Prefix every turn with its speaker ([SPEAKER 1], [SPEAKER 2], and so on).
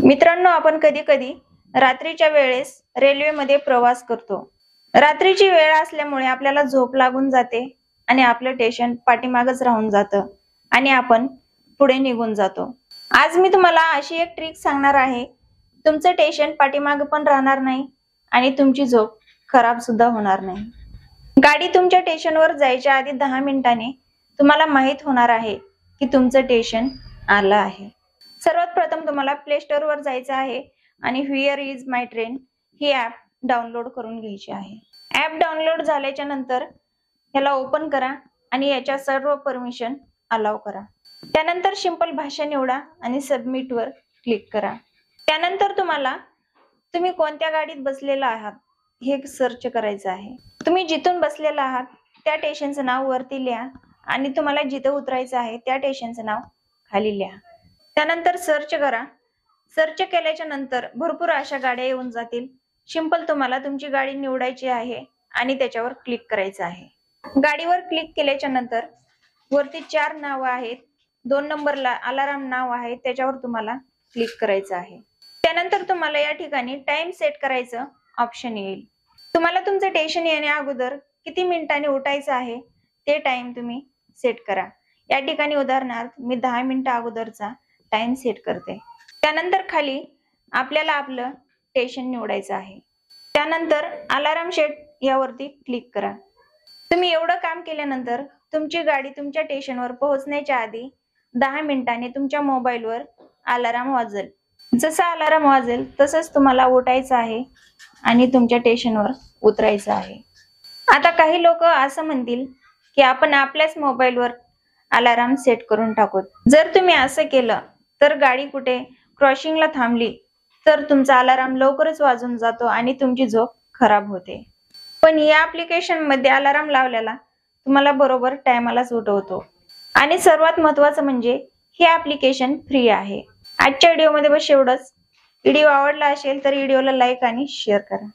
[SPEAKER 1] मित्रांनो, आपण कधी कधी रात्रीच्या वेळेस रेल्वेमध्ये प्रवास करतो। रात्रीची वेळ असल्यामुळे आपल्याला झोप लागून जाते आणि आपलं स्टेशन पाठीमागच राहून जातं आणि आपण पुढे निघून जातो। आज मी तुम्हाला अशी एक ट्रिक सांगणार आहे, तुमचं स्टेशन पाठीमागे पण राहणार नाही आणि तुमची झोप खराब सुद्धा होणार नाही। गाडी तुमच्या स्टेशनवर जायच्या आधी 10 मिनिटांनी तुम्हाला माहित होणार आहे की तुमचं स्टेशन आलं आहे। सर्वात प्रथम तुम्हाला प्ले स्टोर वर जायचं आहे आणि here is my train he app download करून घ्यायची आहे। ॲप डाउनलोड झाल्याच्या नंतर याला ओपन करा आणि याच्या सर्व परमिशन अलाउ करा। त्यानंतर सिंपल भाषा निवडा आणि सबमिट वर क्लिक करा। त्यानंतर तुम्ही कोणत्या गाडीत बसलेला आहात हे सर्च करायचं आहे। तुम्ही जिथून बसलेला आहात त्या स्टेशनचं नाव वरती लिहा आणि तुम्हाला जिथे उतरायचं आहे त्या स्टेशनचं नाव खाली लिहा। त्यानंतर सर्च करा। सर्च केल्याच्या नंतर भरपूर अशा गाड्या येऊन जातील। सिंपल तुम्हाला तुमची गाडी निवडायची आहे आणि त्याच्यावर क्लिक करायचं आहे। गाडीवर क्लिक केल्याच्या नंतर वरती 4 नाव आहेत, 2 नंबरला अलार्म नाव आहे, त्याच्यावर तुम्हाला क्लिक करायचं आहे। त्यानंतर तुम्हाला या ठिकाणी टाइम सेट करायचं ऑप्शन येईल। तुम्हाला तुमचं स्टेशन येण्या अगोदर किती मिनिटांनी उठायचं आहे ते टाइम तुम्ही सेट करा। या ठिकाणी उदाहरणार्थ मी 10 मिनिटं अगोदरचा टाइम सेट करते। त्यानंतर खाली आपल्याला आपलं स्टेशन निवडायचं आहे। त्यानंतर अलार्म सेट यावरती क्लिक करा। तुम्ही एवढं काम केल्यानंतर तुमची गाडी तुमच्या स्टेशनवर पोहोचण्याच्या आधी 10 मिनिटांनी तुमच्या मोबाईलवर अलार्म वाजेल। जसा अलार्म वाजेल तसंच तुम्हाला उठायचं आहे आणि तुमच्या स्टेशनवर उतरायचं आहे। आता काही लोक असं म्हणतील की आपण आपल्याच मोबाईलवर अलार्म सेट करून टाकू। जर तुम्ही असं केलं तर गाडी कुठे क्रॉसिंगला थांबली तर तुमचा अलार्म लवकरच वाजून जातो आणि तुमची झोप खराब होते। पण या ॲप्लिकेशन मध्ये अलार्म लावलेला तुम्हाला बरोबर टायमालाच उठवतो आणि सर्वात महत्त्वाचं म्हणजे हे ॲप्लिकेशन फ्री आहे। आजच्या व्हिडिओमध्ये बस एवढंच। व्हिडिओ आवडला असेल तर व्हिडिओला लाईक आणि शेअर करा।